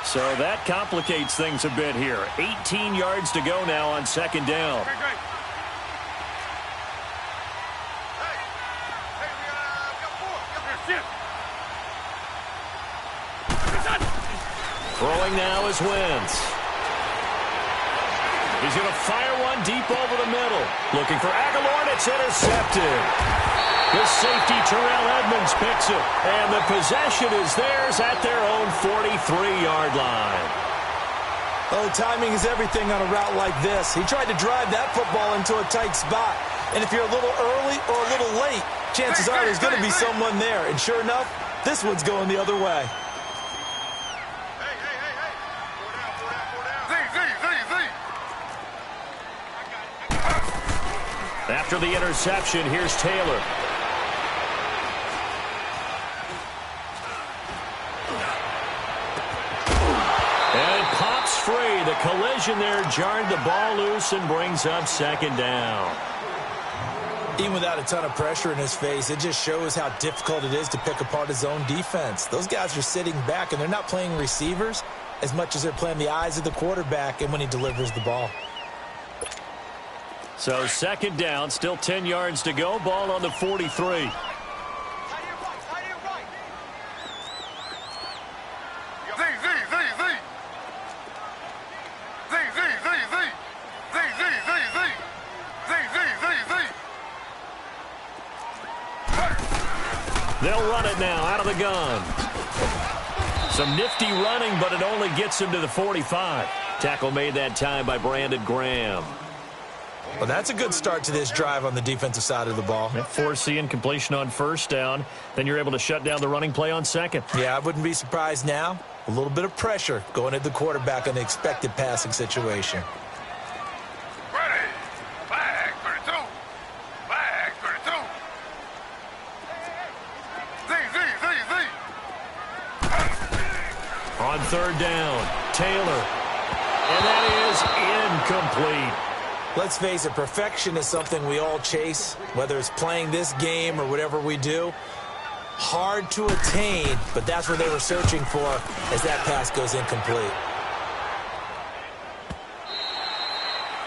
So that complicates things a bit here. 18 yards to go now on second down. Okay, great. Throwing now is Wentz. He's going to fire one deep over the middle. Looking for Aguilar, and it's intercepted. The safety, Terrell Edmonds, picks it. And the possession is theirs at their own 43-yard line. Oh, timing is everything on a route like this. He tried to drive that football into a tight spot. And if you're a little early or a little late, chances are there's going to be someone there. And sure enough, this one's going the other way. After the interception, here's Taylor. And it pops free. The collision there jarred the ball loose and brings up second down. Even without a ton of pressure in his face, it just shows how difficult it is to pick apart his own defense. Those guys are sitting back, and they're not playing receivers as much as they're playing the eyes of the quarterback and when he delivers the ball. So second down, still 10 yards to go. Ball on the 43. They'll run it now out of the gun. Some nifty running, but it only gets him to the 45. Tackle made that time by Brandon Graham. Well, that's a good start to this drive on the defensive side of the ball. Forcing completion on first down. Then you're able to shut down the running play on second. Yeah, I wouldn't be surprised now. A little bit of pressure going at the quarterback on the expected passing situation. Ready. Flag 32. Flag 32. On third down, Taylor. And that is incomplete. Let's face it, perfection is something we all chase, whether it's playing this game or whatever we do. Hard to attain, but that's what they were searching for as that pass goes incomplete.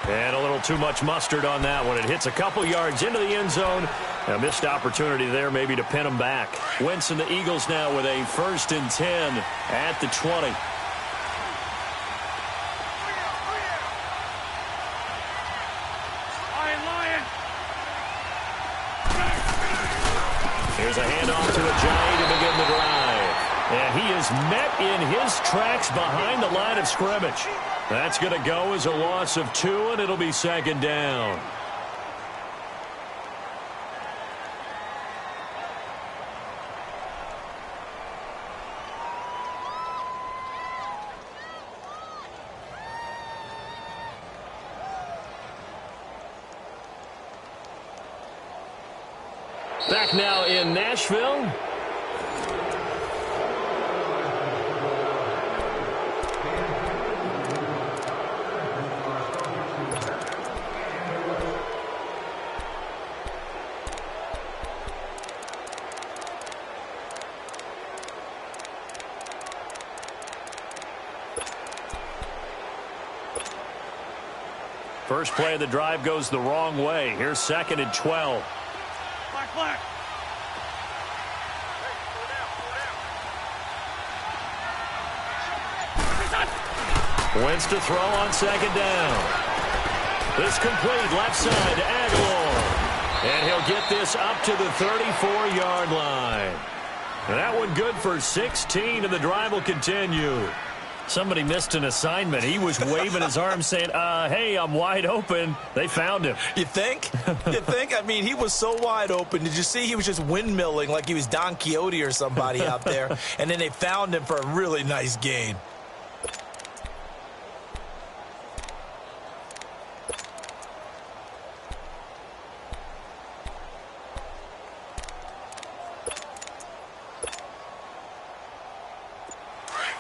And a little too much mustard on that one. It hits a couple yards into the end zone. A missed opportunity there maybe to pin them back. Wentz and the Eagles now with a 1st and 10 at the 20. Here's a handoff to a giant to begin the drive. And he is met in his tracks behind the line of scrimmage. That's going to go as a loss of 2, and it'll be second down. Back now in Nashville. First play of the drive goes the wrong way. Here's 2nd and 12. Black. Wentz to throw on second down. This complete left side to Aguilar. And he'll get this up to the 34-yard line. And that one good for 16, and the drive will continue. Somebody missed an assignment. He was waving his arms saying, hey, I'm wide open. They found him. You think? You think? I mean, he was so wide open. Did you see he was just windmilling like he was Don Quixote or somebody out there? And then they found him for a really nice gain.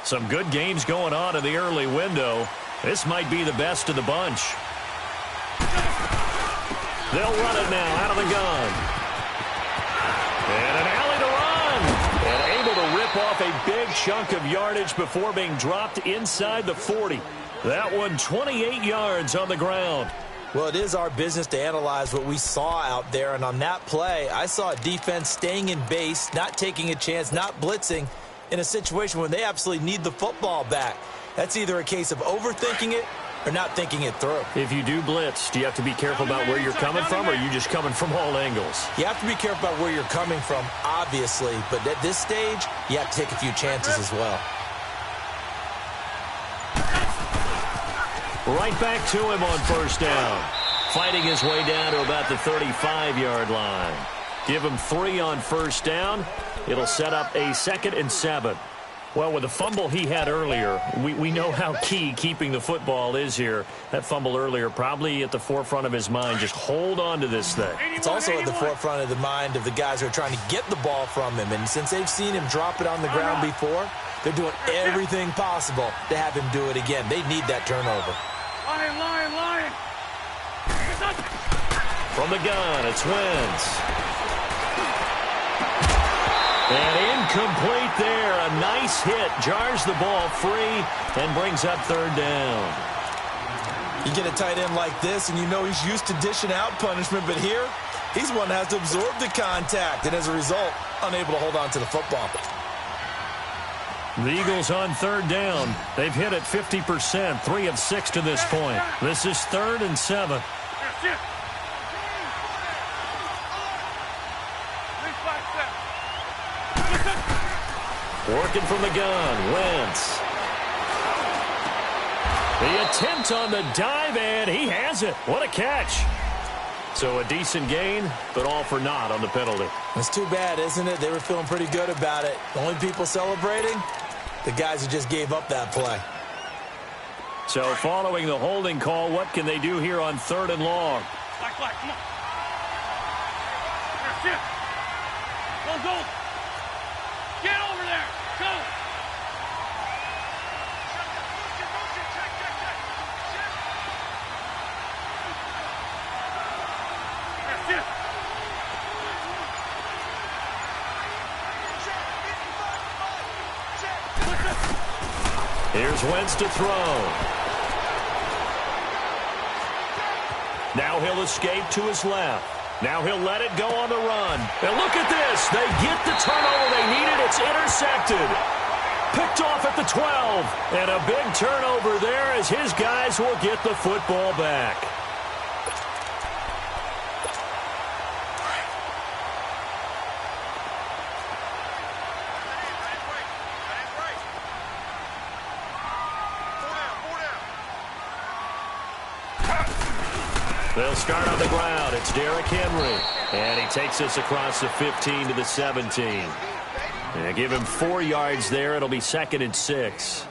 Some good games going on in the early window. This might be the best of the bunch. They'll run it now out of the gun. And an alley to run. And able to rip off a big chunk of yardage before being dropped inside the 40. That one 28 yards on the ground. Well, it is our business to analyze what we saw out there. And on that play, I saw a defense staying in base, not taking a chance, not blitzing, in a situation when they absolutely need the football back. That's either a case of overthinking it or not thinking it through. If you do blitz, do you have to be careful about where you're coming from, or are you just coming from all angles? You have to be careful about where you're coming from, obviously, but at this stage, you have to take a few chances as well. Right back to him on first down. Fighting his way down to about the 35-yard line. Give him 3 on first down. It'll set up a 2nd and 7. Well, with the fumble he had earlier, we know how key keeping the football is here. That fumble earlier probably at the forefront of his mind. Just hold on to this thing. It's also at the forefront of the mind of the guys who are trying to get the ball from him. And since they've seen him drop it on the ground before, they're doing everything possible to have him do it again. They need that turnover. Lion. From the gun, it's Wentz. And incomplete there. A nice hit. Jars the ball free and brings up 3rd down. You get a tight end like this, and you know he's used to dishing out punishment, but here, he's one that has to absorb the contact, and as a result, unable to hold on to the football. The Eagles on 3rd down. They've hit it 50%, 3 of 6 to this point. This is 3rd and 7. Working from the gun, Wentz. The attempt on the dive, and he has it. What a catch. So a decent gain, but all for naught on the penalty. It's too bad, isn't it? They were feeling pretty good about it. The only people celebrating, the guys who just gave up that play. So following the holding call, what can they do here on 3rd and long? Black, come on. Here, sit. Go. Get over there. Go. Here, sit. Here's Wentz to throw. Now he'll escape to his left. Now he'll let it go on the run. And look at this. They get the turnover they needed. It's intercepted. Picked off at the 12. And a big turnover there as his guys will get the football back. They'll start on the ground. It's Derrick Henry. And he takes us across the 15 to the 17. And give him 4 yards there. It'll be 2nd and 6.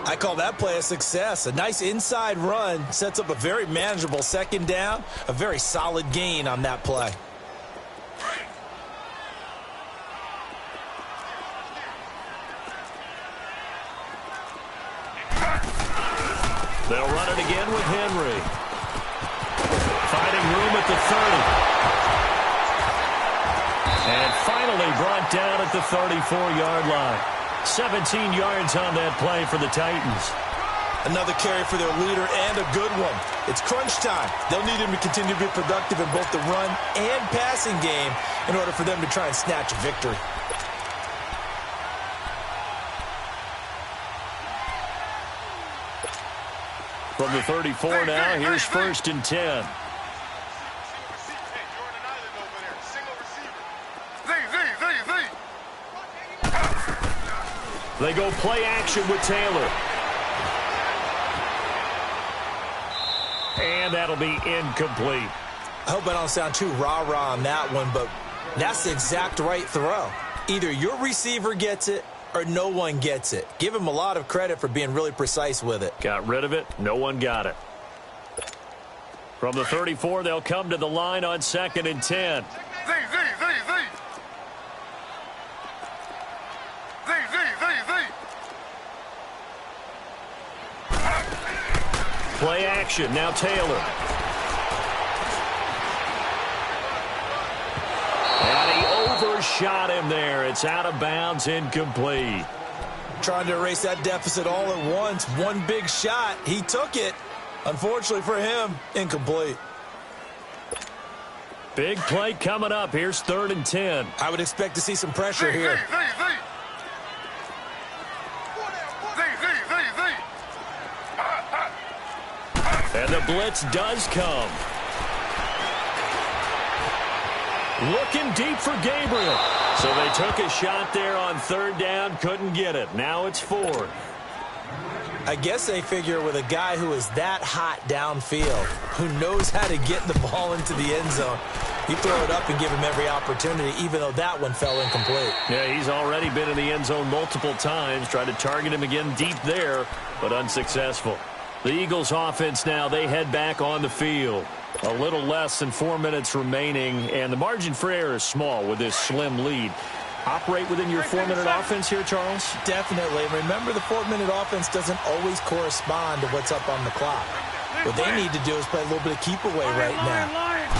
I call that play a success. A nice inside run sets up a very manageable 2nd down. A very solid gain on that play. They'll run it again with Henry. Finding room at the 30. And finally brought down at the 34-yard line. 17 yards on that play for the Titans. Another carry for their leader and a good one. It's crunch time. They'll need him to continue to be productive in both the run and passing game in order for them to try and snatch a victory. From the 34 now, here's 1st and 10. They go play action with Taylor. And that'll be incomplete. I hope I don't sound too rah-rah on that one, but that's the exact right throw. Either your receiver gets it or no one gets it. Give him a lot of credit for being really precise with it. Got rid of it. No one got it. From the 34, they'll come to the line on 2nd and 10. Play action. Now Taylor. And he overshot him there. It's out of bounds, incomplete. Trying to erase that deficit all at once. One big shot. He took it. Unfortunately for him, incomplete. Big play coming up. Here's 3rd and 10. I would expect to see some pressure here. And the blitz does come. Looking deep for Gabriel. So they took a shot there on 3rd down, couldn't get it. Now it's 4th. I guess they figure with a guy who is that hot downfield, who knows how to get the ball into the end zone, you throw it up and give him every opportunity, even though that one fell incomplete. Yeah, he's already been in the end zone multiple times. Tried to target him again deep there, but unsuccessful. The Eagles offense now, they head back on the field. A little less than 4 minutes remaining, and the margin for error is small with this slim lead. Operate within your 4-minute offense here, Charles? Definitely. Remember, the 4-minute offense doesn't always correspond to what's up on the clock. What they need to do is play a little bit of keep away right now.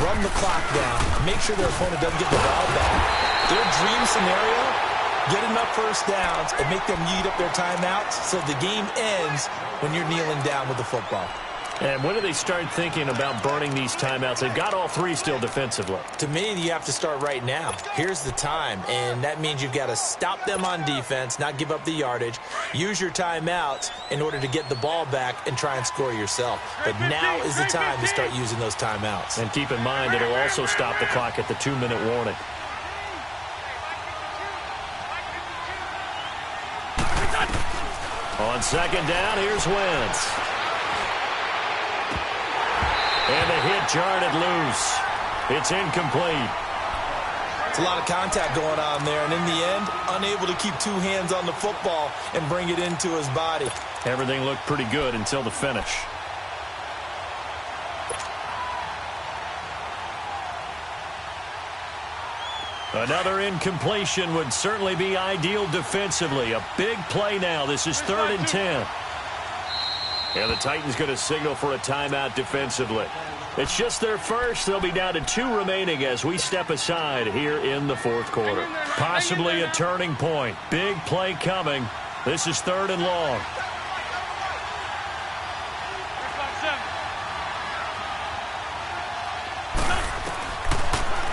Run the clock down. Make sure their opponent doesn't get the ball back. Their dream scenario, get enough first downs and make them eat up their timeouts so the game ends when you're kneeling down with the football. And when do they start thinking about burning these timeouts? They've got all 3 still defensively. To me, you have to start right now. Here's the time, and that means you've got to stop them on defense, not give up the yardage, use your timeouts in order to get the ball back and try and score yourself. But now is the time to start using those timeouts. And keep in mind, it'll also stop the clock at the 2-minute warning. On 2nd down, here's Wentz. And the hit jarred loose. It's incomplete. It's a lot of contact going on there, and in the end, unable to keep 2 hands on the football and bring it into his body. Everything looked pretty good until the finish. Another incompletion would certainly be ideal defensively. A big play now. This is 3rd and 10. And the Titans going to signal for a timeout defensively. It's just their first. They'll be down to 2 remaining as we step aside here in the 4th quarter. Possibly a turning point. Big play coming. This is 3rd and long.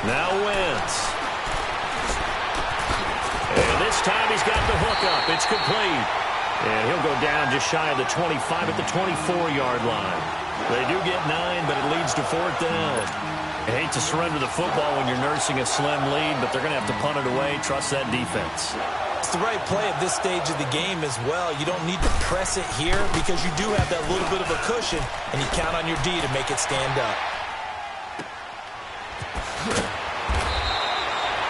Now Wentz. And this time he's got the hook up. It's complete. And he'll go down just shy of the 25 at the 24-yard line. They do get 9, but it leads to 4th down. I hate to surrender the football when you're nursing a slim lead, but they're going to have to punt it away. Trust that defense. It's the right play at this stage of the game as well. You don't need to press it here because you do have that little bit of a cushion, and you count on your D to make it stand up.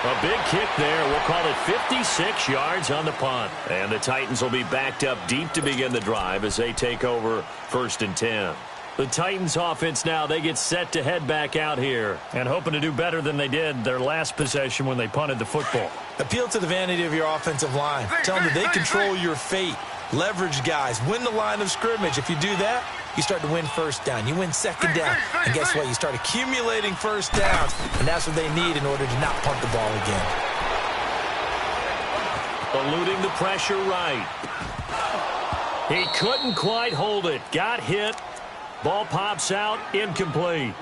A big kick there. We'll call it 56 yards on the punt. And the Titans will be backed up deep to begin the drive as they take over 1st and 10. The Titans offense now, they get set to head back out here and hoping to do better than they did their last possession when they punted the football. Appeal to the vanity of your offensive line. Tell them that they control your fate. Leverage guys. Win the line of scrimmage. If you do that, you start to win 1st down. You win 2nd down. And guess what? You start accumulating 1st downs. And that's what they need in order to not punt the ball again. Eluding the pressure right. He couldn't quite hold it. Got hit. Ball pops out. Incomplete.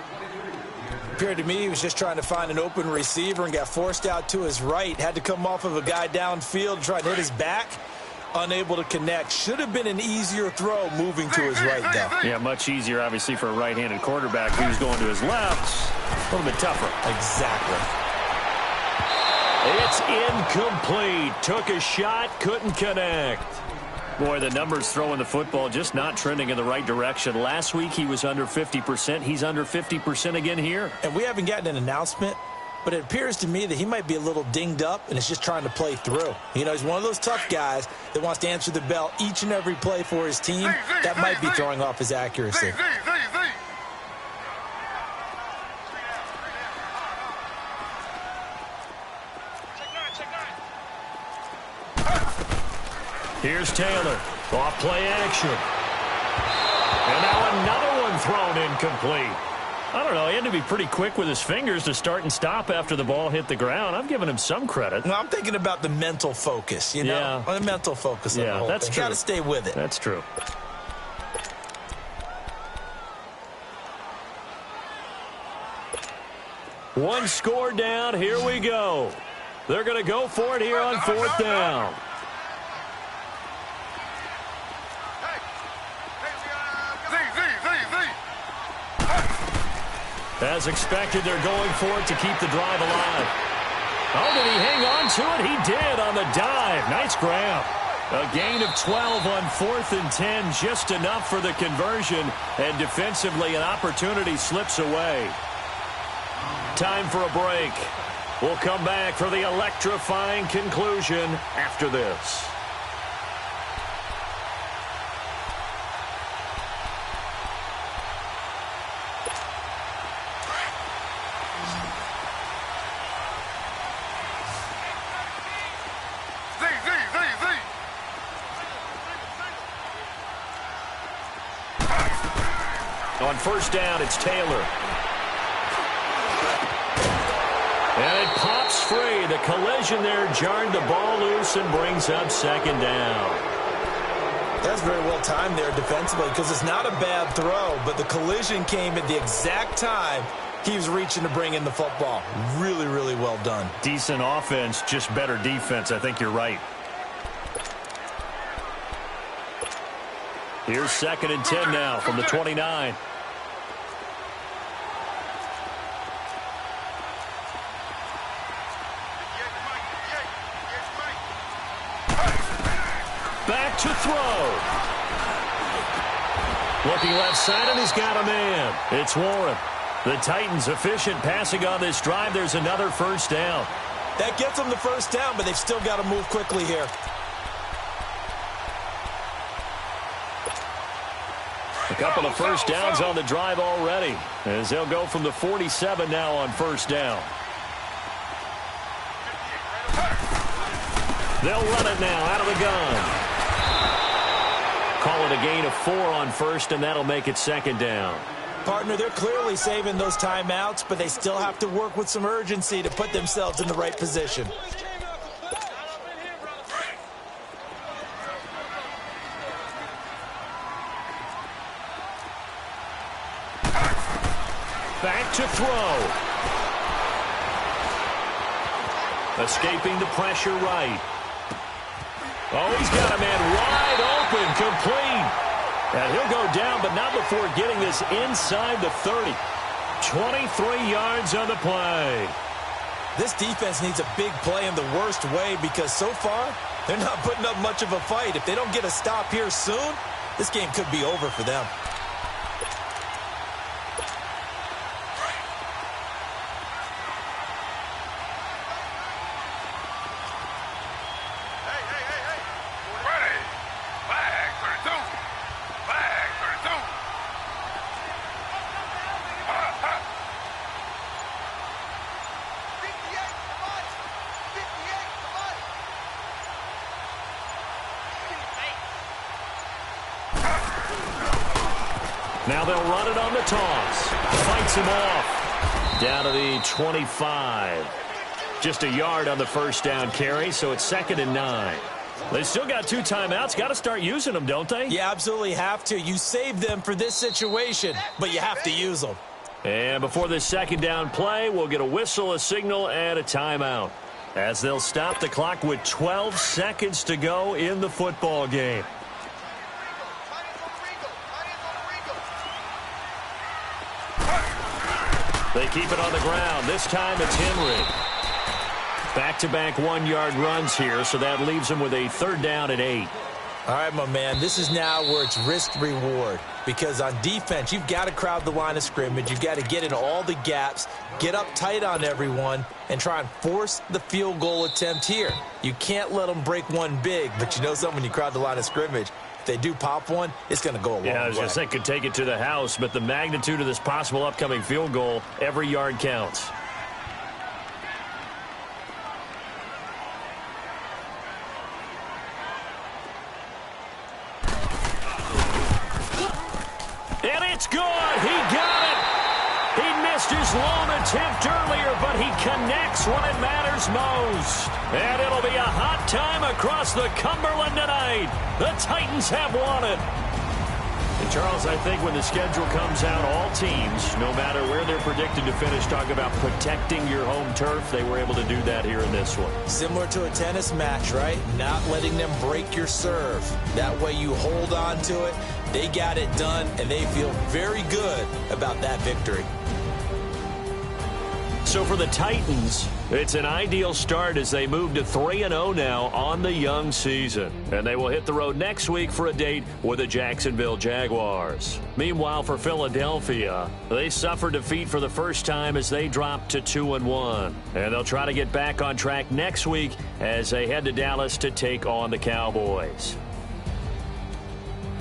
Appeared to me he was just trying to find an open receiver and got forced out to his right. Had to come off of a guy downfield and try to hit his back. unable to connect. Should have been an easier throw moving to his right, though. Yeah, much easier, obviously, for a right-handed quarterback who's going to his left. A little bit tougher. Exactly. It's incomplete. Took a shot, couldn't connect. Boy, the numbers throwing the football just not trending in the right direction. Last week he was under 50%. He's under 50% again here. And we haven't gotten an announcement, but it appears to me that he might be a little dinged up and is just trying to play through. You know, he's one of those tough guys that wants to answer the bell each and every play for his team. That might be throwing off his accuracy. Here's Taylor. Off play action. And now another one thrown incomplete. I don't know. He had to be pretty quick with his fingers to start and stop after the ball hit the ground. I'm giving him some credit. Well, I'm thinking about the mental focus, you know? Yeah. The mental focus of the whole that's thing. true. Got to stay with it. That's true. One score down. Here we go. They're going to go for it here on 4th down. As expected, they're going for it to keep the drive alive. Oh, did he hang on to it? He did on the dive. Nice grab. A gain of 12 on 4th and 10, just enough for the conversion. And defensively, an opportunity slips away. Time for a break. We'll come back for the electrifying conclusion after this. On 1st down, it's Taylor. And it pops free. The collision there jarred the ball loose and brings up 2nd down. That's very well timed there defensively because it's not a bad throw, but the collision came at the exact time he was reaching to bring in the football. Really, really well done. Decent offense, just better defense. I think you're right. Here's 2nd and 10 now from the 29. Back to throw. Looking left side, and he's got a man. It's Warren. The Titans efficient passing on this drive. There's another 1st down. That gets them the 1st down, but they've still got to move quickly here. A couple of 1st downs on the drive already, as they'll go from the 47 now on 1st down. They'll run it now out of the gun. Call it a gain of 4 on 1st, and that'll make it 2nd down. Partner, they're clearly saving those timeouts, but they still have to work with some urgency to put themselves in the right position. Back to throw. Escaping the pressure right. Oh, he's got a man wide open, complete. And he'll go down, but not before getting this inside the 30. 23 yards on the play. This defense needs a big play in the worst way because so far, they're not putting up much of a fight. If they don't get a stop here soon, this game could be over for them. Now they'll run it on the toss. Fights him off. Down to the 25. Just a yard on the 1st down carry, so it's 2nd and 9. They still got 2 timeouts. Got to start using them, don't they? You absolutely have to. You save them for this situation, but you have to use them. And before this 2nd down play, we'll get a whistle, a signal, and a timeout. as they'll stop the clock with 12 seconds to go in the football game. They keep it on the ground. This time it's Henry. Back-to-back 1-yard runs here, so that leaves them with a 3rd down and 8. All right, my man, this is now where it's risk-reward. Because on defense, you've got to crowd the line of scrimmage. You've got to get in all the gaps, get up tight on everyone, and try and force the field goal attempt here. You can't let them break one big, but you know something, when you crowd the line of scrimmage, if they do pop one, it's going to go a long way. Yeah, I was going to say, could take it to the house, but the magnitude of this possible upcoming field goal, every yard counts. And it's good. He got it. He missed his lone attempt earlier, but he connects when it matters most. And it'll be a hot time across the Cumberland tonight. The Titans have won it. And, Charles, I think when the schedule comes out, all teams, no matter where they're predicted to finish, talk about protecting your home turf. They were able to do that here in this one. Similar to a tennis match, right? Not letting them break your serve. That way you hold on to it. They got it done, and they feel very good about that victory. So for the Titans, it's an ideal start as they move to 3-0 now on the young season. And they will hit the road next week for a date with the Jacksonville Jaguars. Meanwhile, for Philadelphia, they suffered defeat for the first time as they dropped to 2-1. And they'll try to get back on track next week as they head to Dallas to take on the Cowboys.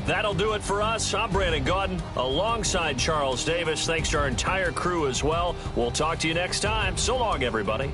That'll do it for us. I'm Brandon Gaudin alongside Charles Davis. Thanks to our entire crew as well. We'll talk to you next time. So long, everybody.